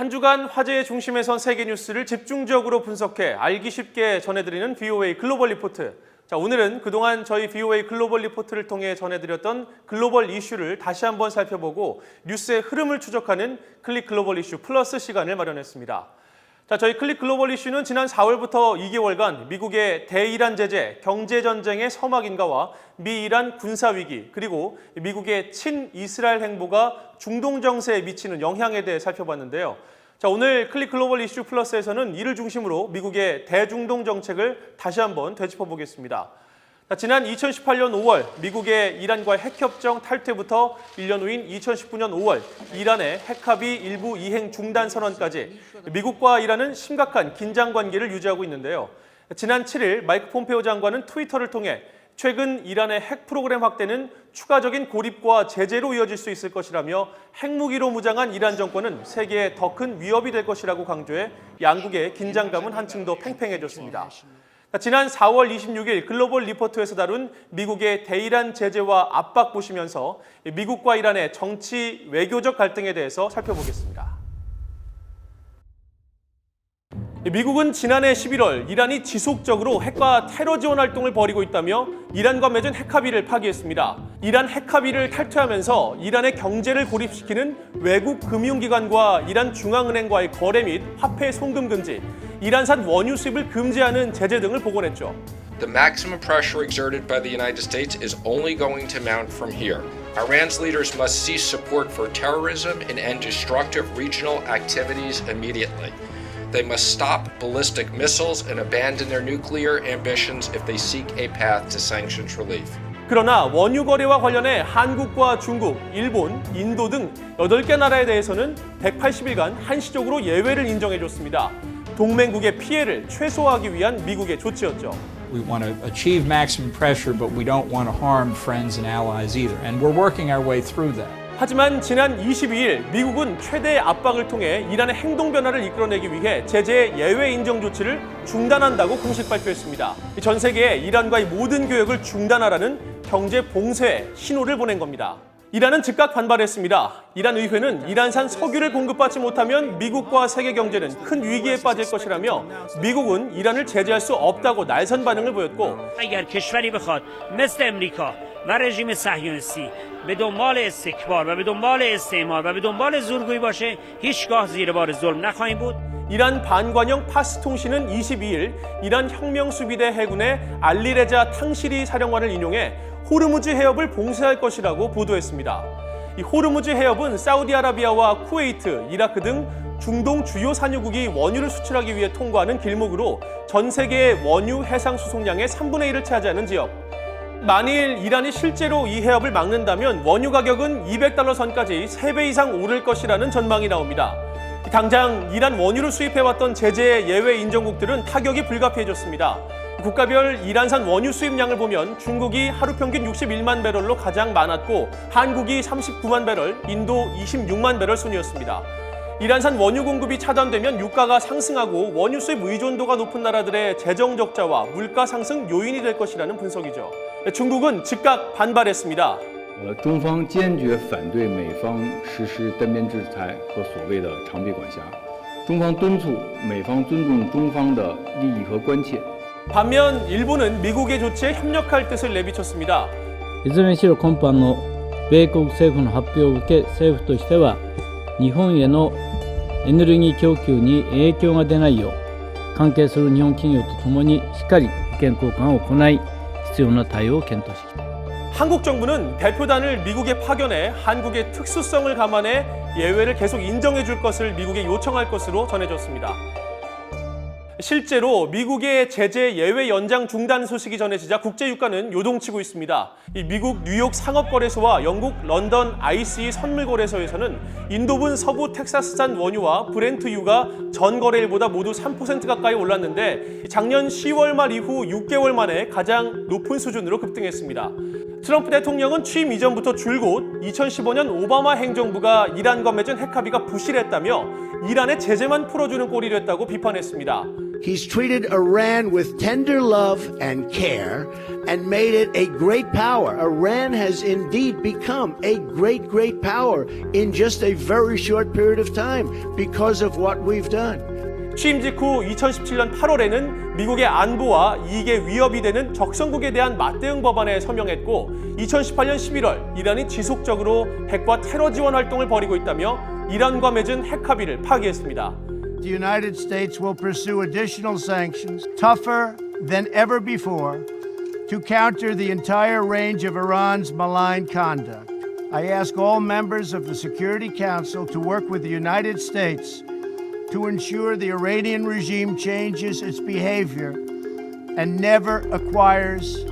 한 주간 화제의 중심에 선 세계 뉴스를 집중적으로 분석해 알기 쉽게 전해드리는 VOA 글로벌 리포트. 오늘은 그동안 저희 VOA 글로벌 리포트를 통해 전해드렸던 글로벌 이슈를 다시 한번 살펴보고 뉴스의 흐름을 추적하는 클릭 글로벌 이슈 플러스 시간을 마련했습니다. 저희 클릭 글로벌 이슈는 지난 4월부터 2개월간 미국의 대이란 제재, 경제전쟁의 서막인가와 미이란 군사위기, 그리고 미국의 친이스라엘 행보가 중동 정세에 미치는 영향에 대해 살펴봤는데요. 오늘 클릭 글로벌 이슈 플러스에서는 이를 중심으로 미국의 대중동 정책을 다시 한번 되짚어보겠습니다. 지난 2018년 5월 미국의 이란과의 핵협정 탈퇴부터 1년 후인 2019년 5월 이란의 핵합의 일부 이행 중단 선언까지 미국과 이란은 심각한 긴장 관계를 유지하고 있는데요. 지난 7일 마이크 폼페오 장관은 트위터를 통해 최근 이란의 핵 프로그램 확대는 추가적인 고립과 제재로 이어질 수 있을 것이라며 핵무기로 무장한 이란 정권은 세계에 더 큰 위협이 될 것이라고 강조해 양국의 긴장감은 한층 더 팽팽해졌습니다. 지난 4월 26일 글로벌 리포트에서 다룬 미국의 대이란 제재와 압박 보시면서 미국과 이란의 정치, 외교적 갈등에 대해서 살펴보겠습니다. 미국은 지난해 11월 이란이 지속적으로 핵과 테러 지원 활동을 벌이고 있다며 이란과 맺은 핵합의를 파기했습니다. 이란 핵합의를 탈퇴하면서 이란의 경제를 고립시키는 외국 금융기관과 이란 중앙은행과의 거래 및 화폐 송금 금지, 이란산 원유 수입을 금지하는 제재 등을 복원했죠. The maximum pressure exerted by the United States is only going to mount from here. Iran's leaders must cease support for terrorism and end destructive regional activities immediately. They must stop ballistic missiles and abandon their nuclear ambitions if they seek a path to sanctions relief. 그러나 원유 거래와 관련해 한국과 중국, 일본, 인도 등 8개 나라에 대해서는 180일간 한시적으로 예외를 인정해줬습니다. 동맹국의 피해를 최소화하기 위한 미국의 조치였죠. We want to achieve maximum pressure, but we don't want to harm friends and allies either. And we're working our way through that. 하지만 지난 22일 미국은 최대의 압박을 통해 이란의 행동 변화를 이끌어내기 위해 제재 예외 인정 조치를 중단한다고 공식 발표했습니다. 전 세계에 이란과의 모든 교역을 중단하라는 경제 봉쇄 신호를 보낸 겁니다. 이란은 즉각 반발했습니다. 이란 의회는 이란산 석유를 공급받지 못하면 미국과 세계 경제는 큰 위기에 빠질 것이라며 미국은 이란을 제재할 수 없다고 날선 반응을 보였고 اگر کشوری بخواد مثل امریکا و رژیم صهیونیستی به دنبال استکبار و به دنبال استعمار و به دنبال زورگویی باشه هیچگاه زیر بار ظلم نخواهیم بود. 이란 반관영 파스 통신은 22일 이란 혁명수비대 해군의 알리레자 탕시리 사령관을 인용해 호르무즈 해협을 봉쇄할 것이라고 보도했습니다. 이 호르무즈 해협은 사우디아라비아와 쿠웨이트, 이라크 등 중동 주요 산유국이 원유를 수출하기 위해 통과하는 길목으로 전 세계의 원유 해상 수송량의 3분의 1을 차지하는 지역. 만일 이란이 실제로 이 해협을 막는다면 원유 가격은 $200 선까지 3배 이상 오를 것이라는 전망이 나옵니다. 당장 이란 원유를 수입해왔던 제재 예외 인정국들은 타격이 불가피해졌습니다. 국가별 이란산 원유 수입량을 보면 중국이 하루 평균 61만 배럴로 가장 많았고 한국이 39만 배럴, 인도 26만 배럴 순이었습니다. 이란산 원유 공급이 차단되면 유가가 상승하고 원유 수입 의존도가 높은 나라들의 재정 적자와 물가 상승 요인이 될 것이라는 분석이죠. 중국은 즉각 반발했습니다. 中方坚决反对美方实施单边制裁和所谓的长臂管辖。中方敦促美方尊重中方的利益和关切。 반면 일본은 미국의 조치에 협력할 뜻을 내비쳤습니다. いずれにしろ今般の米国政府の発表を受け政府としては日本へのエネルギー供給に影響が出ないよう関係する日本企業とともにしっかり意見交換を行い必要な対応を検討していきたい。 한국 정부는 대표단을 미국에 파견해 한국의 특수성을 감안해 예외를 계속 인정해 줄 것을 미국에 요청할 것으로 전해졌습니다. 실제로 미국의 제재 예외 연장 중단 소식이 전해지자 국제유가는 요동치고 있습니다. 미국 뉴욕 상업거래소와 영국 런던 ICE 선물거래소에서는 인도분 서부 텍사스산 원유와 브렌트유가 전 거래일보다 모두 3% 가까이 올랐는데 작년 10월 말 이후 6개월 만에 가장 높은 수준으로 급등했습니다. 트럼프 대통령은 취임 이전부터 줄곧 2015년 오바마 행정부가 이란과 맺은 핵합의가 부실했다며 이란의 제재만 풀어주는 꼴이 됐다고 비판했습니다. He's treated Iran with tender love and care and made it a great power. Iran has indeed become a great, great power in just a very short period of time because of what we've done. 취임 직후 2017년 8월에는 미국의 안보와 이익에 위협이 되는 적성국에 대한 맞대응 법안에 서명했고 2018년 11월 이란이 지속적으로 핵과 테러 지원 활동을 벌이고 있다며 이란과 맺은 핵 합의를 파기했습니다. The United States will pursue additional sanctions, tougher than ever before, to counter the entire range of Iran's malign conduct. I ask all members of the Security Council to work with the United States to ensure the Iranian regime changes its behavior and never acquires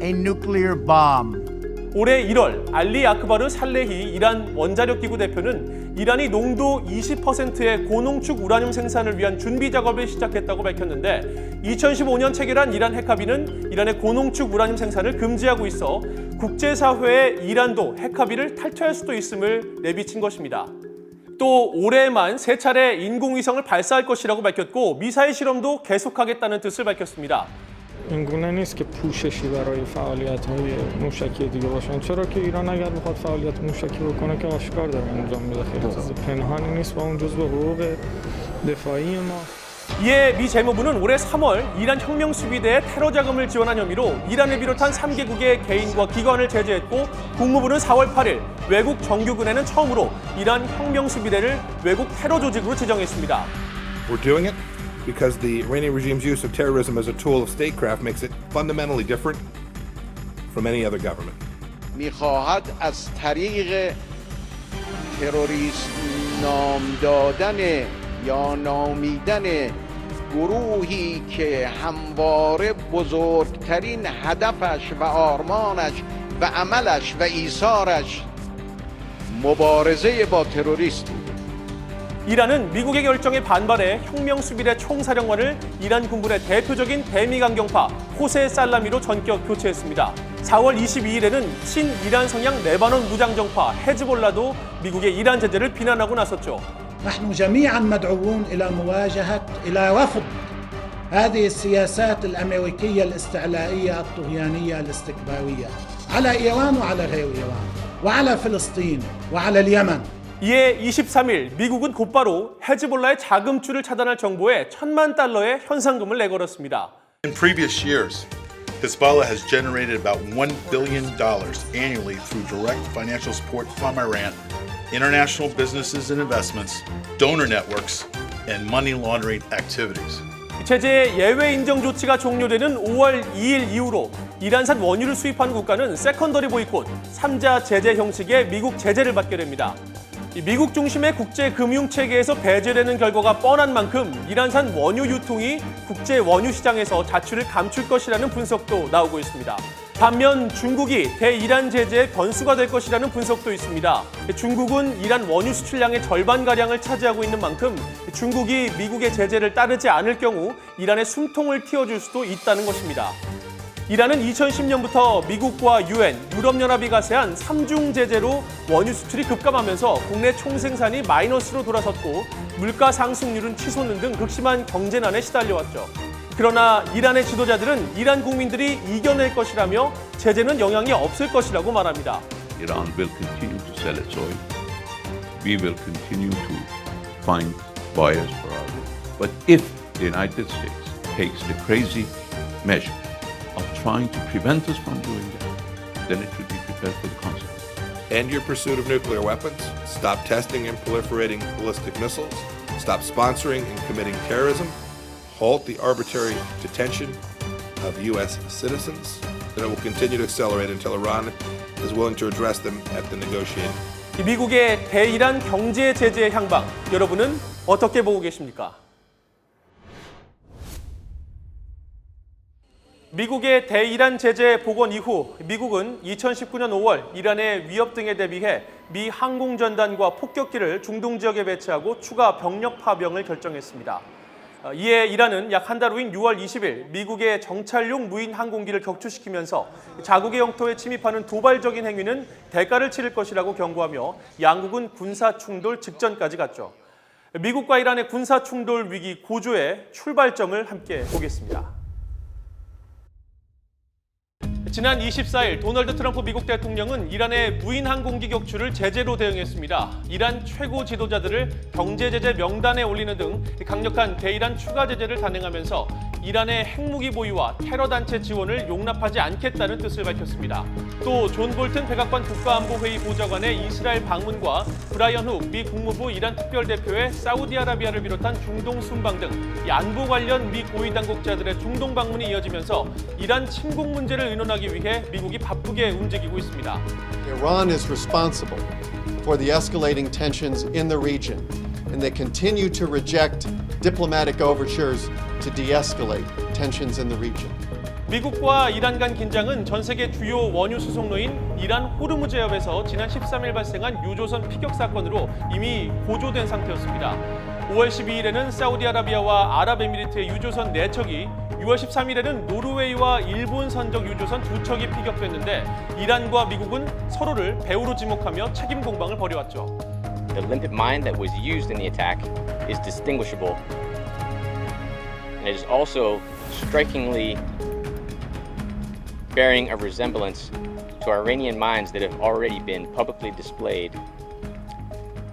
a nuclear bomb. 올해 1월 알리 아크바르 살레히 이란 원자력기구 대표는 이란이 농도 20%의 고농축 우라늄 생산을 위한 준비 작업을 시작했다고 밝혔는데 2015년 체결한 이란 핵합의는 이란의 고농축 우라늄 생산을 금지하고 있어 국제사회에 이란도 핵합의를 탈퇴할 수도 있음을 내비친 것입니다. 또 올해에만 3차례 인공위성을 발사할 것이라고 밝혔고 미사일 실험도 계속하겠다는 뜻을 밝혔습니다. این گونه نیست که پوششی برای فعالیت‌های موشکی دیگه باشن، چرا که ایران اگر بخواد فعالیت موشکی بکنه که آشکار داره انجام میده، خیلی چیز پنهانی نیست و اون جزء حقوق دفاعی ما. 이에 미 재무부는 올해 3월 이란 혁명수비대에 테러 자금을 지원한 혐의로 이란을 비롯한 3개국의 개인과 기관을 제재했고 국무부는 4월 8일 외국 정규군에는 처음으로 이란 혁명수비대를 외국 테러 조직으로 지정했습니다. We're doing it because the Iranian regime's use of terrorism as a tool of statecraft makes it fundamentally different from any other government. می‌خواهد از طریق تروریسم نام دادن یا نامیدن گروهی که همواره بزرگترین هدفش و آرمانش و عملش و ایثارش مبارزه با تروریست بود. 이란은 미국의 결정에 반발해 혁명수비대 총사령관을 이란 군부의 대표적인 대미강경파 호세 살라미로 전격 교체했습니다. 4월 22일에는 친이란 성향 레바논 무장정파 헤즈볼라도 미국의 이란 제재를 비난하고 나섰죠. نحن جميعا مدعوون إلى رفض هذه السياسات الأمريكية الاستعلائية الطغيانية الاستكبارية على إيران وعلى غير إيران وعلى فلسطين وعلى اليمن. 이에 23일 미국은 곧바로 헤즈볼라의 자금줄을 차단할 정보에 $10,000,000의 현상금을 내걸었습니다. In previous years, Hezbollah has generated about $1 billion annually through direct financial support from Iran, international businesses and investments, donor networks, and money laundering activities. 제재 예외 인정 조치가 종료되는 5월 2일 이후로 이란산 원유를 수입하는 국가는 세컨더리 보이콧, 3자 제재 형식의 미국 제재를 받게 됩니다. 미국 중심의 국제 금융 체계에서 배제되는 결과가 뻔한 만큼 이란산 원유 유통이 국제 원유 시장에서 자취를 감출 것이라는 분석도 나오고 있습니다. 반면 중국이 대이란 제재의 변수가 될 것이라는 분석도 있습니다. 중국은 이란 원유 수출량의 절반가량을 차지하고 있는 만큼 중국이 미국의 제재를 따르지 않을 경우 이란의 숨통을 틔워줄 수도 있다는 것입니다. 이란은 2010년부터 미국과 유엔, 유럽연합이 가세한 3중 제재로 원유 수출이 급감하면서 국내 총생산이 마이너스로 돌아섰고 물가 상승률은 치솟는 등 극심한 경제난에 시달려왔죠. 그러나 이란의 지도자들은 이란 국민들이 이겨낼 것이라며 제재는 영향이 없을 것이라고 말합니다. Iran will continue to sell its oil. We will continue to find buyers for our oil. But if the United States takes the crazy measure of trying to prevent us from doing that, then it should be prepared for the consequences. End your pursuit of nuclear weapons. Stop testing and proliferating ballistic missiles. Stop sponsoring and committing terrorism. Halt the arbitrary detention of U.S. citizens. And it will continue to accelerate until Iran is willing to address them at the negotiating. 미국의 대이란 경제 제재 향방, 여러분은 어떻게 보고 계십니까? 미국의 대이란 제재 복원 이후 미국은 2019년 5월 이란의 위협 등에 대비해 미 항공전단과 폭격기를 중동 지역에 배치하고 추가 병력 파병을 결정했습니다. 이에 이란은 약 한 달 후인 6월 20일 미국의 정찰용 무인 항공기를 격추시키면서 자국의 영토에 침입하는 도발적인 행위는 대가를 치를 것이라고 경고하며 양국은 군사 충돌 직전까지 갔죠. 미국과 이란의 군사 충돌 위기 고조의 출발점을 함께 보겠습니다. 지난 24일 도널드 트럼프 미국 대통령은 이란의 무인 항공기 격추를 제재로 대응했습니다. 이란 최고 지도자들을 경제 제재 명단에 올리는 등 강력한 대이란 추가 제재를 단행하면서 이란의 핵무기 보유와 테러 단체 지원을 용납하지 않겠다는 뜻을 밝혔습니다. 또 존 볼튼 백악관 국가안보회의 보좌관의 이스라엘 방문과 브라이언 훅 미 국무부 이란 특별대표의 사우디아라비아를 비롯한 중동 순방 등 안보 관련 미 고위 당국자들의 중동 방문이 이어지면서 이란 침공 문제를 의논하기 위해 미국이 바쁘게 움직이고 있습니다. Iran is responsible for the escalating tensions in the region, and they continue to reject diplomatic overtures to de-escalate tensions in the region. 미국과 이란 간 긴장은 전 세계 주요 원유 수송로인 이란 호르무즈 해협에서 지난 13일 발생한 유조선 피격 사건으로 이미 고조된 상태였습니다. 5월 12일에는 사우디아라비아와 아랍에미리트의 유조선 4척이 6월 13일에는 노르웨이와 일본 선적 유조선 2척이 피격됐는데 이란과 미국은 서로를 배후로 지목하며 책임 공방을 벌여왔죠. The limpet mine that was used in the attack is distinguishable, and it is also strikingly bearing a resemblance to Iranian mines that have already been publicly displayed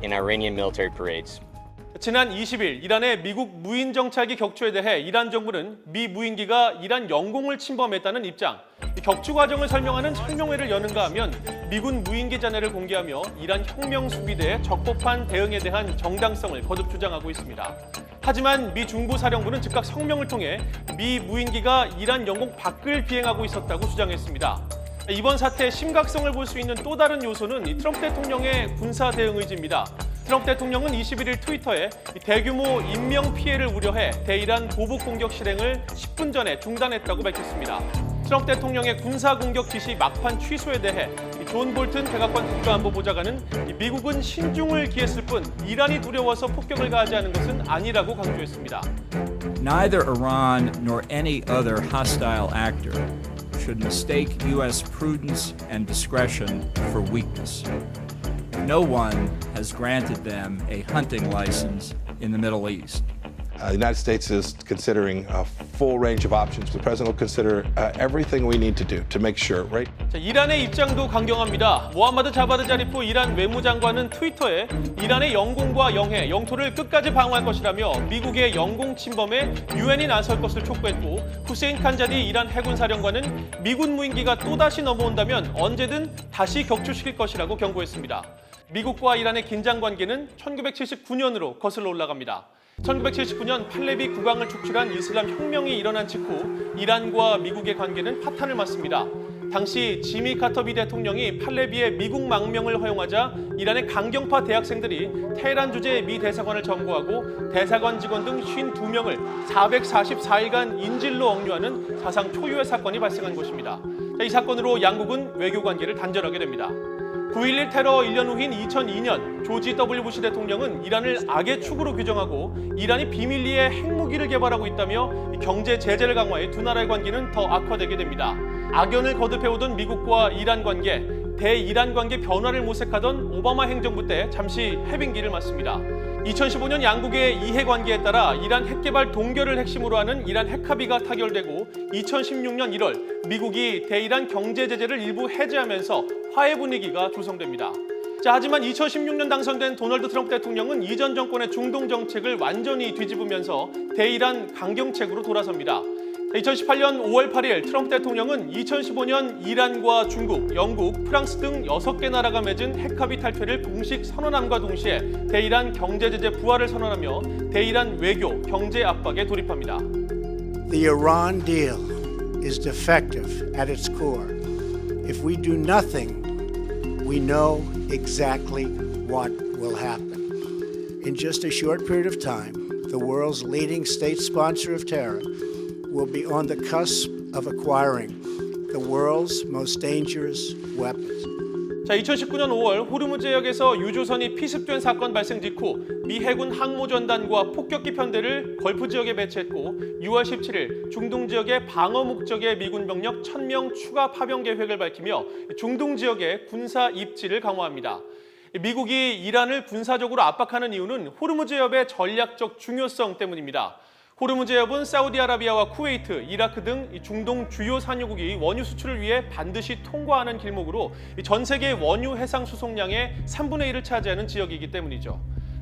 in Iranian military parades. 지난 20일 이란의 미국 무인 정찰기 격추에 대해 이란 정부는 미 무인기가 이란 영공을 침범했다는 입장, 격추 과정을 설명하는 설명회를 여는가 하면 미군 무인기 잔해를 공개하며 이란 혁명 수비대의 적법한 대응에 대한 정당성을 거듭 주장하고 있습니다. 하지만 미 중부사령부는 즉각 성명을 통해 미 무인기가 이란 영공 밖을 비행하고 있었다고 주장했습니다. 이번 사태의 심각성을 볼 수 있는 또 다른 요소는 트럼프 대통령의 군사 대응 의지입니다. 트럼프 대통령은 21일 트위터에 대규모 인명 피해를 우려해 대이란 보복 공격 실행을 10분 전에 중단했다고 밝혔습니다. 트럼프 대통령의 군사 공격 지시 막판 취소에 대해 존 볼튼 백악관 국가안보보좌관은 미국은 신중을 기했을 뿐 이란이 두려워서 폭격을 가하지 않은 것은 아니라고 강조했습니다. Neither Iran nor any other hostile actor should mistake U.S. prudence and discretion for weakness. No one has granted them a hunting license in the Middle East. The United States is considering a full range of options. The President will consider everything we need to do to make sure, right? 자, 이란의 입장도 강경합니다. 모함마드 자바드 자리프 이란 외무장관은 트위터에 이란의 영공과 영해, 영토를 끝까지 방어할 것이라며 미국의 영공 침범에 유엔이 나설 것을 촉구했고 후세인 칸자디 이란 해군사령관은 미군 무인기가 또다시 넘어온다면 언제든 다시 격추시킬 것이라고 경고했습니다. 미국과 이란의 긴장 관계는 1979년으로 거슬러 올라갑니다. 1979년 팔레비 국왕을 축출한 이슬람 혁명이 일어난 직후 이란과 미국의 관계는 파탄을 맞습니다. 당시 지미 카터 미 대통령이 팔레비의 미국 망명을 허용하자 이란의 강경파 대학생들이 테헤란 주재의 미 대사관을 점거하고 대사관 직원 등 52명을 444일간 인질로 억류하는 사상 초유의 사건이 발생한 것입니다. 이 사건으로 양국은 외교 관계를 단절하게 됩니다. 9.11 테러 1년 후인 2002년 조지 W 부시 대통령은 이란을 악의 축으로 규정하고 이란이 비밀리에 핵무기를 개발하고 있다며 경제 제재를 강화해 두 나라의 관계는 더 악화되게 됩니다. 악연을 거듭해오던 미국과 이란 관계, 대이란 관계 변화를 모색하던 오바마 행정부 때 잠시 해빙기를 맞습니다. 2015년 양국의 이해관계에 따라 이란 핵개발 동결을 핵심으로 하는 이란 핵합의가 타결되고 2016년 1월 미국이 대이란 경제 제재를 일부 해제하면서 화해 분위기가 조성됩니다. 하지만 2016년 당선된 도널드 트럼프 대통령은 이전 정권의 중동 정책을 완전히 뒤집으면서 대이란 강경책으로 돌아섭니다. 2018년 5월 8일 트럼프 대통령은 2015년 이란과 중국, 영국, 프랑스 등 6개 나라가 맺은 핵합의 탈퇴를 공식 선언함과 동시에 대이란 경제제재 부활을 선언하며 대이란 외교, 경제 압박에 돌입합니다. The Iran deal is defective at its core. If we do nothing, we know exactly what will happen. In just a short period of time, the world's leading state sponsor of terror will be on the cusp of acquiring the world's most dangerous weapons. 2019년 5월 호르무즈 해역에서 유조선이 피습된 사건 발생 직후 미 해군 항모전단과 폭격기 편대를 걸프 지역에 배치했고 6월 17일 중동 지역의 방어 목적의 미군 병력 1,000명 추가 파병 계획을 밝히며 중동 지역의 군사 입지를 강화합니다. 미국이 이란을 군사적으로 압박하는 이유는 호르무즈 해협의 전략적 중요성 때문입니다. 호르무즈 해협은 사우디아라비아와 쿠웨이트, 이라크 등 중동 주요 산유국이 원유 수출을 위해 반드시 통과하는 길목으로 전 세계 원유 해상 수송량의 3분의 1을 차지하는 지역이기 때문이죠.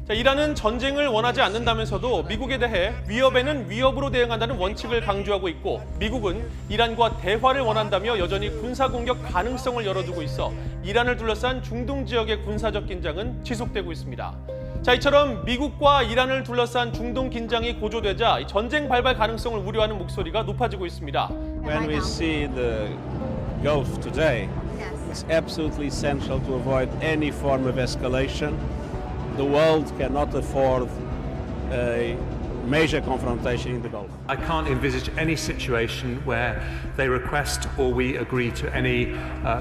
자, 이란은 전쟁을 원하지 않는다면서도 미국에 대해 위협에는 위협으로 대응한다는 원칙을 강조하고 있고, 미국은 이란과 대화를 원한다며 여전히 군사공격 가능성을 열어두고 있어 이란을 둘러싼 중동 지역의 군사적 긴장은 지속되고 있습니다. 자, 이처럼 미국과 이란을 둘러싼 중동 긴장이 고조되자 전쟁 발발 가능성을 우려하는 목소리가 높아지고 있습니다. When we see the Gulf today, it's absolutely essential to avoid any form of escalation. The world cannot afford a major confrontation in the Gulf. I can't envisage any situation where they request or we agree to any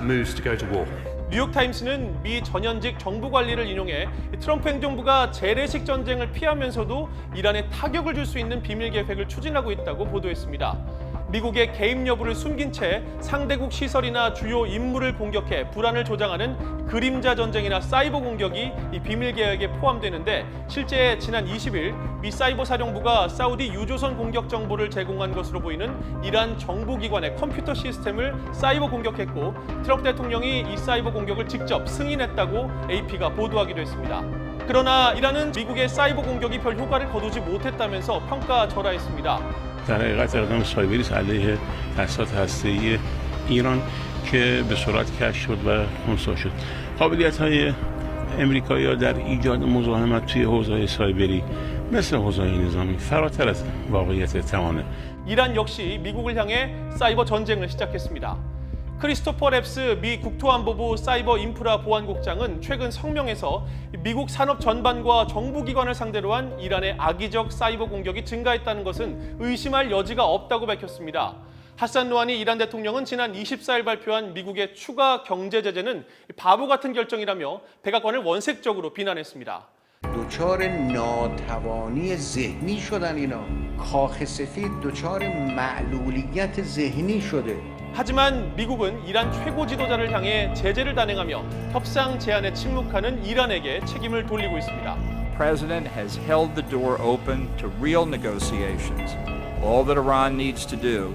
moves to go to war. 뉴욕타임스는 미 전현직 정부 관리를 인용해 트럼프 행정부가 재래식 전쟁을 피하면서도 이란에 타격을 줄 수 있는 비밀 계획을 추진하고 있다고 보도했습니다. 미국의 개입 여부를 숨긴 채 상대국 시설이나 주요 인물을 공격해 불안을 조장하는 그림자 전쟁이나 사이버 공격이 이 비밀 계획에 포함되는데, 실제 지난 20일 미 사이버 사령부가 사우디 유조선 공격 정보를 제공한 것으로 보이는 이란 정보기관의 컴퓨터 시스템을 사이버 공격했고, 트럼프 대통령이 이 사이버 공격을 직접 승인했다고 AP가 보도하기도 했습니다. 그러나 이란은 미국의 사이버 공격이 별 효과를 거두지 못했다면서 평가절하했습니다. در حقیقت اقدام سایبری علیه تأسیسات هسته‌ای ایران که به سرعت کشف شد و خنثی شد. قابلیت‌های امریکایی‌ها در ایجاد مزاحمت توی حوزه سایبری مثل حوزه نظامی فراتر از واقعیت توانه. 이란 역시 미국을 향해 사이버 전쟁을 시작했습니다. 크리스토퍼 랩스 미 국토안보부 사이버 인프라 보안국장은 최근 성명에서 미국 산업 전반과 정부기관을 상대로 한 이란의 악의적 사이버 공격이 증가했다는 것은 의심할 여지가 없다고 밝혔습니다. 하산 루하니 이란 대통령은 지난 24일 발표한 미국의 추가 경제 제재는 바보 같은 결정이라며 백악관을 원색적으로 비난했습니다. دچار ناتوانی ذهنی شدن اینا. کاخ سفید دچار معلولیت ذهنی شده. 하지만 미국은 이란 최고 지도자를 향해 제재를 단행하며 협상 제안에 침묵하는 이란에게 책임을 돌리고 있습니다. The president has held the door open to real negotiations. All that Iran needs to do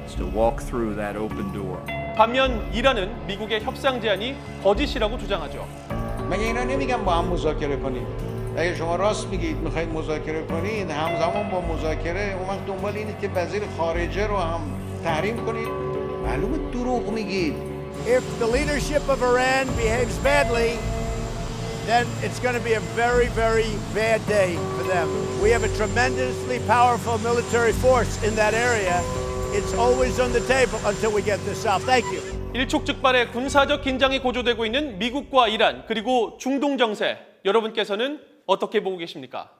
is to walk through that open door. 반면 이란은 미국의 협상 제안이 거짓이라고 주장하죠. مگه اینا نمیگن با هم مذاکره کنید؟ اگه شما راست میگید میخواید مذاکره کنید، همزمان با مذاکره اون وقت دنبال اینید که وزیر خارجه رو هم تحریم کنید. معلومه دروغ میگید. If the leadership of Iran behaves badly, then it's going to be a very, very bad day for them. We have a tremendously powerful military force in that area. It's always on the table until we get this out. Thank you. 일촉즉발의 군사적 긴장이 고조되고 있는 미국과 이란, 그리고 중동 정세, 여러분께서는 어떻게 보고 계십니까?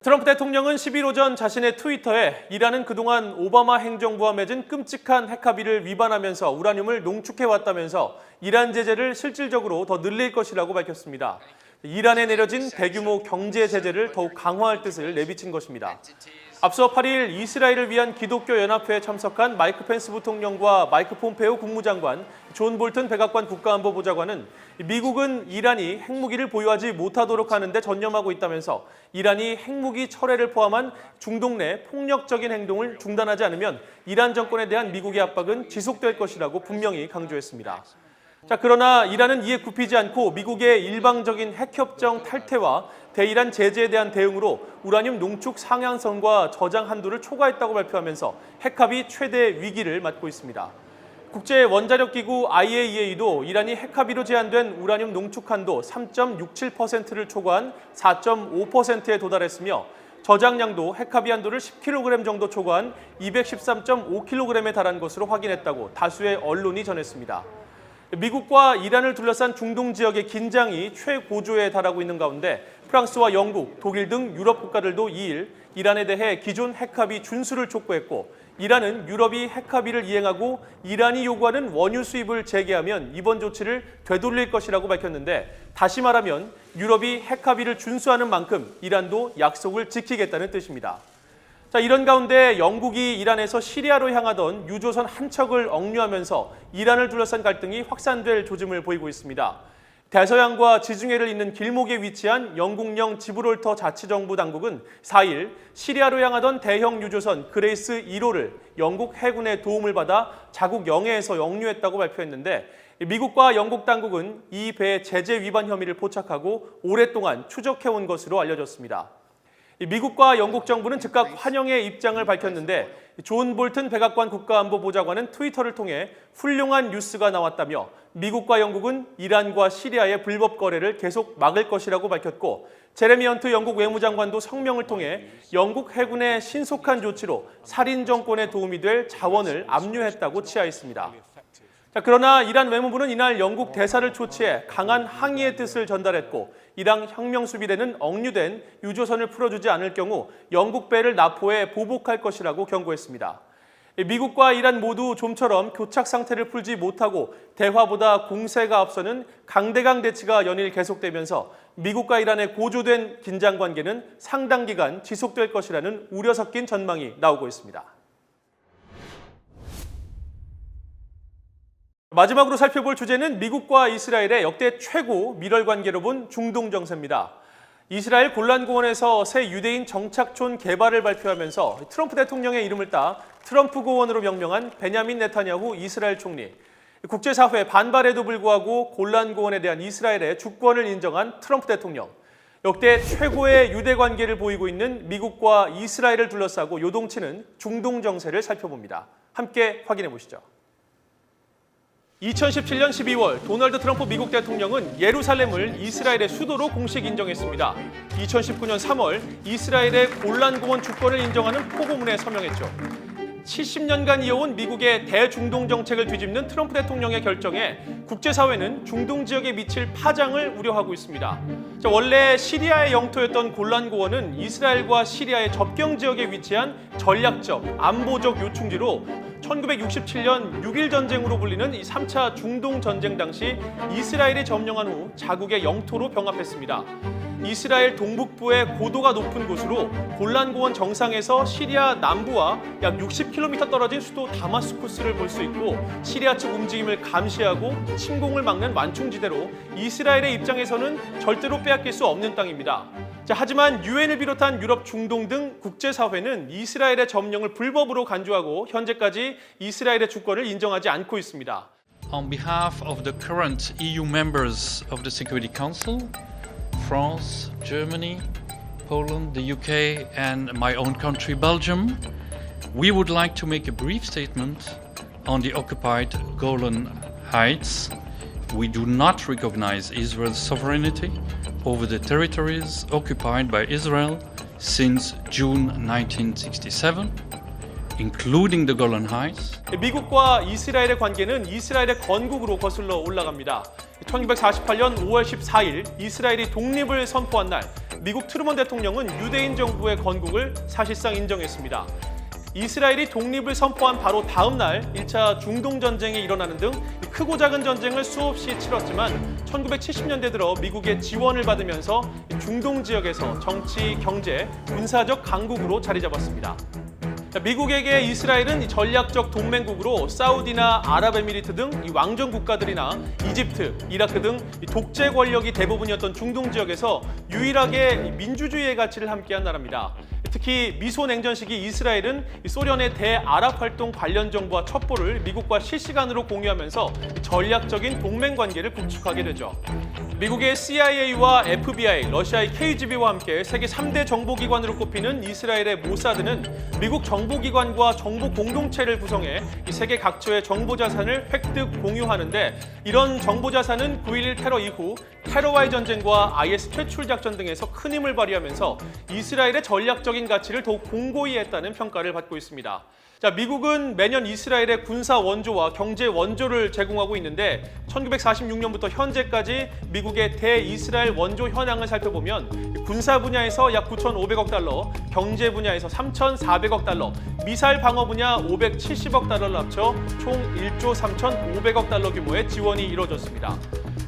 트럼프 대통령은 10일 오전 자신의 트위터에 이란은 그동안 오바마 행정부와 맺은 끔찍한 핵 합의를 위반하면서 우라늄을 농축해왔다면서 이란 제재를 실질적으로 더 늘릴 것이라고 밝혔습니다. 이란에 내려진 대규모 경제 제재를 더욱 강화할 뜻을 내비친 것입니다. 앞서 8일 이스라엘을 위한 기독교 연합회에 참석한 마이크 펜스 부통령과 마이크 폼페오 국무장관, 존 볼튼 백악관 국가안보보좌관은 미국은 이란이 핵무기를 보유하지 못하도록 하는 데 전념하고 있다면서 이란이 핵무기 철회를 포함한 중동 내 폭력적인 행동을 중단하지 않으면 이란 정권에 대한 미국의 압박은 지속될 것이라고 분명히 강조했습니다. 자, 그러나 이란은 이에 굽히지 않고 미국의 일방적인 핵협정 탈퇴와 대이란 제재에 대한 대응으로 우라늄 농축 상향선과 저장 한도를 초과했다고 발표하면서 핵합의 최대 위기를 맞고 있습니다. 국제원자력기구 IAEA도 이란이 핵합의로 제한된 우라늄 농축 한도 3.67%를 초과한 4.5%에 도달했으며 저장량도 핵합의 한도를 10kg 정도 초과한 213.5kg에 달한 것으로 확인했다고 다수의 언론이 전했습니다. 미국과 이란을 둘러싼 중동 지역의 긴장이 최고조에 달하고 있는 가운데 프랑스와 영국, 독일 등 유럽 국가들도 2일 이란에 대해 기존 핵합의 준수를 촉구했고, 이란은 유럽이 핵합의를 이행하고 이란이 요구하는 원유 수입을 재개하면 이번 조치를 되돌릴 것이라고 밝혔는데, 다시 말하면 유럽이 핵합의를 준수하는 만큼 이란도 약속을 지키겠다는 뜻입니다. 자, 이런 가운데 영국이 이란에서 시리아로 향하던 유조선 한 척을 억류하면서 이란을 둘러싼 갈등이 확산될 조짐을 보이고 있습니다. 대서양과 지중해를 잇는 길목에 위치한 영국령 지브롤터 자치정부 당국은 4일 시리아로 향하던 대형 유조선 그레이스 1호를 영국 해군의 도움을 받아 자국 영해에서 역류했다고 발표했는데 미국과 영국 당국은 이 배의 제재 위반 혐의를 포착하고 오랫동안 추적해온 것으로 알려졌습니다. 미국과 영국 정부는 즉각 환영의 입장을 밝혔는데 존 볼튼 백악관 국가안보보좌관은 트위터를 통해 훌륭한 뉴스가 나왔다며 미국과 영국은 이란과 시리아의 불법 거래를 계속 막을 것이라고 밝혔고 제레미 헌트 영국 외무장관도 성명을 통해 영국 해군의 신속한 조치로 살인 정권에 도움이 될 자원을 압류했다고 치하했습니다. 자, 그러나 이란 외무부는 이날 영국 대사를 초치해 강한 항의의 뜻을 전달했고 이란 혁명수비대는 억류된 유조선을 풀어주지 않을 경우 영국 배를 납포해 보복할 것이라고 경고했습니다. 미국과 이란 모두 좀처럼 교착 상태를 풀지 못하고 대화보다 공세가 앞서는 강대강 대치가 연일 계속되면서 미국과 이란의 고조된 긴장 관계는 상당 기간 지속될 것이라는 우려 섞인 전망이 나오고 있습니다. 마지막으로 살펴볼 주제는 미국과 이스라엘의 역대 최고 밀월 관계로 본 중동 정세입니다. 이스라엘 골란고원에서 새 유대인 정착촌 개발을 발표하면서 트럼프 대통령의 이름을 따 트럼프 고원으로 명명한 베냐민 네타냐후 이스라엘 총리. 국제사회 반발에도 불구하고 골란고원에 대한 이스라엘의 주권을 인정한 트럼프 대통령. 역대 최고의 유대 관계를 보이고 있는 미국과 이스라엘을 둘러싸고 요동치는 중동 정세를 살펴봅니다. 함께 확인해 보시죠. 2017년 12월 도널드 트럼프 미국 대통령은 예루살렘을 이스라엘의 수도로 공식 인정했습니다. 2019년 3월 이스라엘의 골란고원 주권을 인정하는 포고문에 서명했죠. 70년간 이어온 미국의 대중동 정책을 뒤집는 트럼프 대통령의 결정에 국제사회는 중동 지역에 미칠 파장을 우려하고 있습니다. 원래 시리아의 영토였던 골란고원은 이스라엘과 시리아의 접경 지역에 위치한 전략적, 안보적 요충지로 1967년 6.1 전쟁으로 불리는 이 3차 중동 전쟁 당시 이스라엘이 점령한 후 자국의 영토로 병합했습니다. 이스라엘 동북부의 고도가 높은 곳으로 골란고원 정상에서 시리아 남부와 약 60km 떨어진 수도 다마스쿠스를 볼 수 있고 시리아 측 움직임을 감시하고 침공을 막는 완충지대로 이스라엘의 입장에서는 절대로 빼앗길 수 없는 땅입니다. 하지만 유엔을 비롯한 유럽, 중동 등 국제사회는 이스라엘의 점령을 불법으로 간주하고 현재까지 이스라엘의 주권을 인정하지 않고 있습니다. On behalf of the current EU members of the Security Council, France, Germany, Poland, the UK and my own country, Belgium, we would like to make a brief statement on the occupied Golan Heights. We do not recognize Israel's sovereignty over the territories occupied by Israel since June 1967, including the Golan Heights. 미국과 이스라엘의 관계는 이스라엘의 건국으로 거슬러 올라갑니다. 1948년 5월 14일 이스라엘이 독립을 선포한 날, 미국 트루먼 대통령은 유대인 정부의 건국을 사실상 인정했습니다. 이스라엘이 독립을 선포한 바로 다음 날 1차 중동 전쟁이 일어나는 등 크고 작은 전쟁을 수없이 치렀지만 1970년대 들어 미국의 지원을 받으면서 중동 지역에서 정치, 경제, 군사적 강국으로 자리 잡았습니다. 미국에게 이스라엘은 전략적 동맹국으로 사우디나 아랍에미리트 등 왕정 국가들이나 이집트, 이라크 등 독재 권력이 대부분이었던 중동 지역에서 유일하게 민주주의의 가치를 함께한 나라입니다. 특히 미소 냉전 시기 이스라엘은 소련의 대아랍 활동 관련 정보와 첩보를 미국과 실시간으로 공유하면서 전략적인 동맹 관계를 구축하게 되죠. 미국의 CIA와 FBI, 러시아의 KGB와 함께 세계 3대 정보기관으로 꼽히는 이스라엘의 모사드는 미국 정보기관과 정보 공동체를 구성해 세계 각처의 정보자산을 획득 공유하는데 이런 정보자산은 9.11 테러 이후 테러와의 전쟁과 IS 퇴출 작전 등에서 큰 힘을 발휘하면서 이스라엘의 전략적인 가치를 더욱 공고히 했다는 평가를 받고 있습니다. 미국은 매년 이스라엘에 군사 원조와 경제 원조를 제공하고 있는데 1946년부터 현재까지 미국의 대이스라엘 원조 현황을 살펴보면 군사 분야에서 약 9,500억 달러, 경제 분야에서 3,400억 달러, 미사일 방어 분야 570억 달러를 합쳐 총 1조 3,500억 달러 규모의 지원이 이루어졌습니다.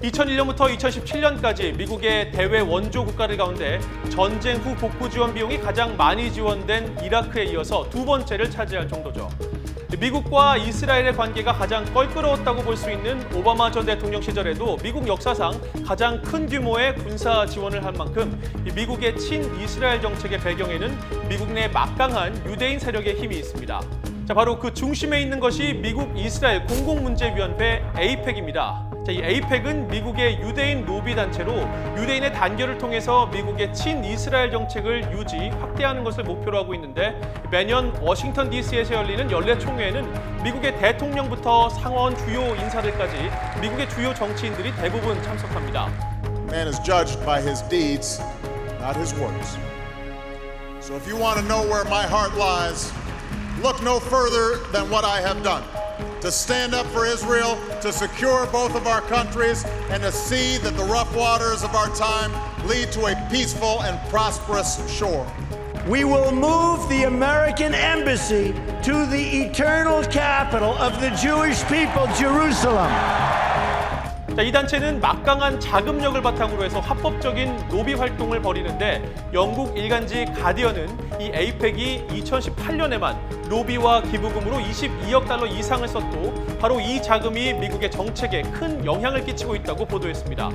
2001년부터 2017년까지 미국의 대외 원조 국가들 가운데 전쟁 후 복구 지원 비용이 가장 많이 지원된 이라크에 이어서 두 번째를 차지할 정도죠. 미국과 이스라엘의 관계가 가장 껄끄러웠다고 볼 수 있는 오바마 전 대통령 시절에도 미국 역사상 가장 큰 규모의 군사 지원을 한 만큼 미국의 친이스라엘 정책의 배경에는 미국 내 막강한 유대인 세력의 힘이 있습니다. 자, 바로 그 중심에 있는 것이 미국 이스라엘 공공문제위원회 AIPAC입니다. 자, 이 AIPAC은 미국의 유대인 로비 단체로 유대인의 단결을 통해서 미국의 친이스라엘 정책을 유지, 확대하는 것을 목표로 하고 있는데 매년 워싱턴 DC에서 열리는 연례 총회에는 미국의 대통령부터 상원 주요 인사들까지 미국의 주요 정치인들이 대부분 참석합니다. Man is judged by his deeds, not his words. So if you want to know where my heart lies, look no further than what I have done. To stand up for Israel, to secure both of our countries, and to see that the rough waters of our time lead to a peaceful and prosperous shore. We will move the American embassy to the eternal capital of the Jewish people, Jerusalem. 자, 이 단체는 막강한 자금력을 바탕으로 해서 합법적인 로비 활동을 벌이는데 영국 일간지 가디언은 이 AIPAC이 2018년에만 로비와 기부금으로 22억 달러 이상을 썼고 바로 이 자금이 미국의 정책에 큰 영향을 끼치고 있다고 보도했습니다.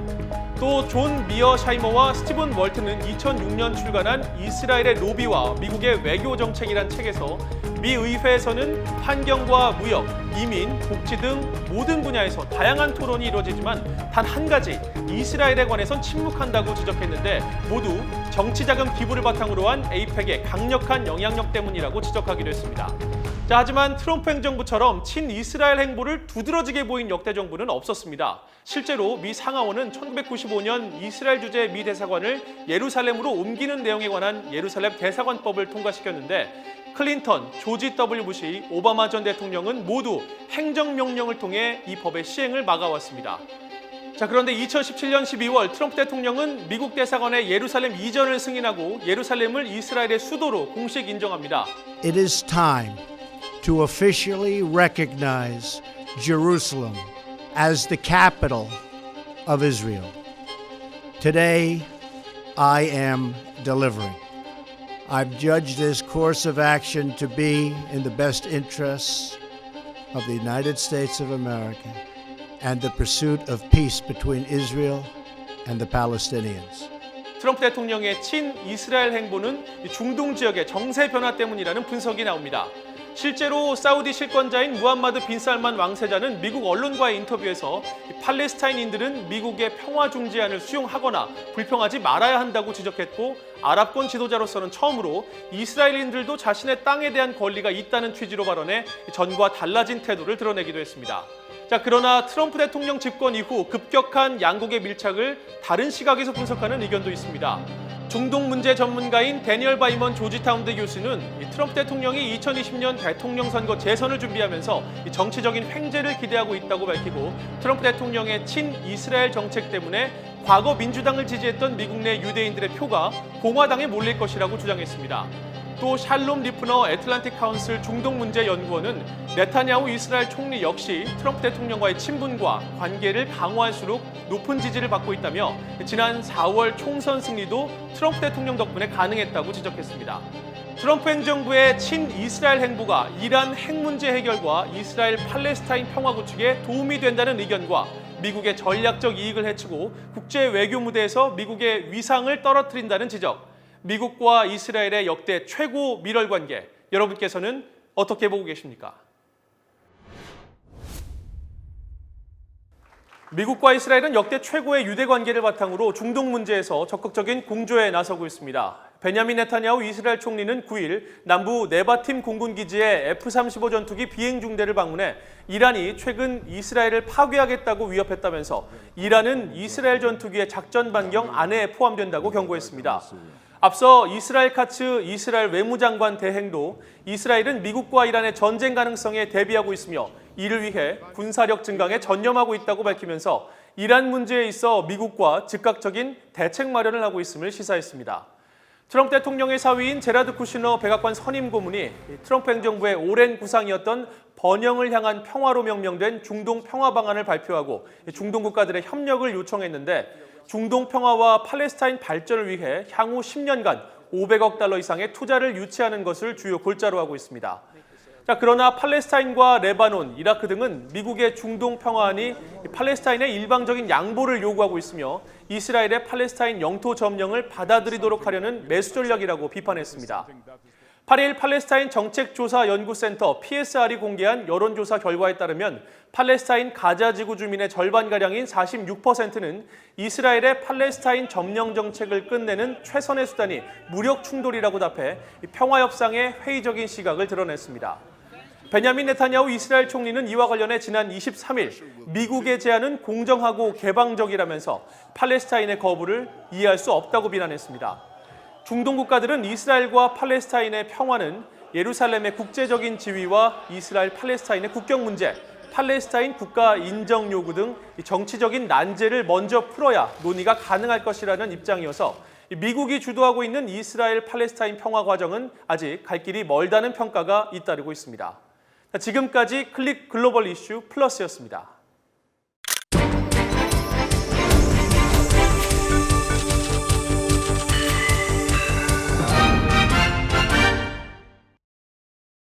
또 존 미어샤이머와 스티븐 월튼은 2006년 출간한 이스라엘의 로비와 미국의 외교 정책이란 책에서 미 의회에서는 환경과 무역, 이민, 복지 등 모든 분야에서 다양한 토론이 이루어지지만 단 한 가지 이스라엘에 관해선 침묵한다고 지적했는데 모두 정치자금 기부를 바탕으로 한 AIPAC의 강력한 영향력 때문이라고 지적하기도 했습니다. 자, 하지만 트럼프 행정부처럼 친이스라엘 행보를 두드러지게 보인 역대 정부는 없었습니다. 실제로 미 상하원은 1995년 이스라엘 주재 미 대사관을 예루살렘으로 옮기는 내용에 관한 예루살렘 대사관법을 통과시켰는데 클린턴, 조지 W. 부시, 오바마 전 대통령은 모두 행정명령을 통해 이 법의 시행을 막아왔습니다. 자, 그런데 2017년 12월 트럼프 대통령은 미국 대사관의 예루살렘 이전을 승인하고 예루살렘을 이스라엘의 수도로 공식 인정합니다. It is time to officially recognize Jerusalem as the capital of Israel. Today, I am delivering. I've judged this course of action to be in the best interests of the United States of America and the pursuit of peace between Israel and the Palestinians. 트럼프 대통령의 친이스라엘 행보는 중동 지역의 정세 변화 때문이라는 분석이 나옵니다. 실제로 사우디 실권자인 무함마드 빈 살만 왕세자는 미국 언론과의 인터뷰에서 팔레스타인인들은 미국의 평화 중재안을 수용하거나 불평하지 말아야 한다고 지적했고 아랍권 지도자로서는 처음으로 이스라엘인들도 자신의 땅에 대한 권리가 있다는 취지로 발언해 전과 달라진 태도를 드러내기도 했습니다. 자, 그러나 트럼프 대통령 집권 이후 급격한 양국의 밀착을 다른 시각에서 분석하는 의견도 있습니다. 중동 문제 전문가인 데니얼 바이먼 조지타운대 교수는 트럼프 대통령이 2020년 대통령 선거 재선을 준비하면서 정치적인 횡재를 기대하고 있다고 밝히고 트럼프 대통령의 친이스라엘 정책 때문에 과거 민주당을 지지했던 미국 내 유대인들의 표가 공화당에 몰릴 것이라고 주장했습니다. 또 샬롬 리프너 애틀란틱 카운슬 중동 문제 연구원은 네타냐후 이스라엘 총리 역시 트럼프 대통령과의 친분과 관계를 강화할수록 높은 지지를 받고 있다며 지난 4월 총선 승리도 트럼프 대통령 덕분에 가능했다고 지적했습니다. 트럼프 행정부의 친이스라엘 행보가 이란 핵 문제 해결과 이스라엘 팔레스타인 평화 구축에 도움이 된다는 의견과 미국의 전략적 이익을 해치고 국제 외교 무대에서 미국의 위상을 떨어뜨린다는 지적, 미국과 이스라엘의 역대 최고 밀월 관계, 여러분께서는 어떻게 보고 계십니까? 미국과 이스라엘은 역대 최고의 유대 관계를 바탕으로 중동 문제에서 적극적인 공조에 나서고 있습니다. 베냐민 네타냐후 이스라엘 총리는 9일 남부 네바팀 공군기지의 F-35 전투기 비행 중대를 방문해 이란이 최근 이스라엘을 파괴하겠다고 위협했다면서 이란은 이스라엘 전투기의 작전 반경 안에 포함된다고 경고했습니다. 앞서 이스라엘 카츠 이스라엘 외무장관 대행도 이스라엘은 미국과 이란의 전쟁 가능성에 대비하고 있으며 이를 위해 군사력 증강에 전념하고 있다고 밝히면서 이란 문제에 있어 미국과 즉각적인 대책 마련을 하고 있음을 시사했습니다. 트럼프 대통령의 사위인 제라드 쿠시너 백악관 선임 고문이 트럼프 행정부의 오랜 구상이었던 번영을 향한 평화로 명명된 중동 평화 방안을 발표하고 중동 국가들의 협력을 요청했는데 중동 평화와 팔레스타인 발전을 위해 향후 10년간 500억 달러 이상의 투자를 유치하는 것을 주요 골자로 하고 있습니다. 자, 그러나 팔레스타인과 레바논, 이라크 등은 미국의 중동 평화안이 팔레스타인의 일방적인 양보를 요구하고 있으며 이스라엘의 팔레스타인 영토 점령을 받아들이도록 하려는 매수 전략이라고 비판했습니다. 8일 팔레스타인 정책조사연구센터 PSR이 공개한 여론조사 결과에 따르면 팔레스타인 가자 지구 주민의 절반가량인 46%는 이스라엘의 팔레스타인 점령 정책을 끝내는 최선의 수단이 무력 충돌이라고 답해 평화 협상에 회의적인 시각을 드러냈습니다. 베냐민 네타냐후 이스라엘 총리는 이와 관련해 지난 23일 미국의 제안은 공정하고 개방적이라면서 팔레스타인의 거부를 이해할 수 없다고 비난했습니다. 중동 국가들은 이스라엘과 팔레스타인의 평화는 예루살렘의 국제적인 지위와 이스라엘 팔레스타인의 국경 문제, 팔레스타인 국가 인정 요구 등 정치적인 난제를 먼저 풀어야 논의가 가능할 것이라는 입장이어서 미국이 주도하고 있는 이스라엘 팔레스타인 평화 과정은 아직 갈 길이 멀다는 평가가 잇따르고 있습니다. 지금까지 클릭 글로벌 이슈 플러스였습니다.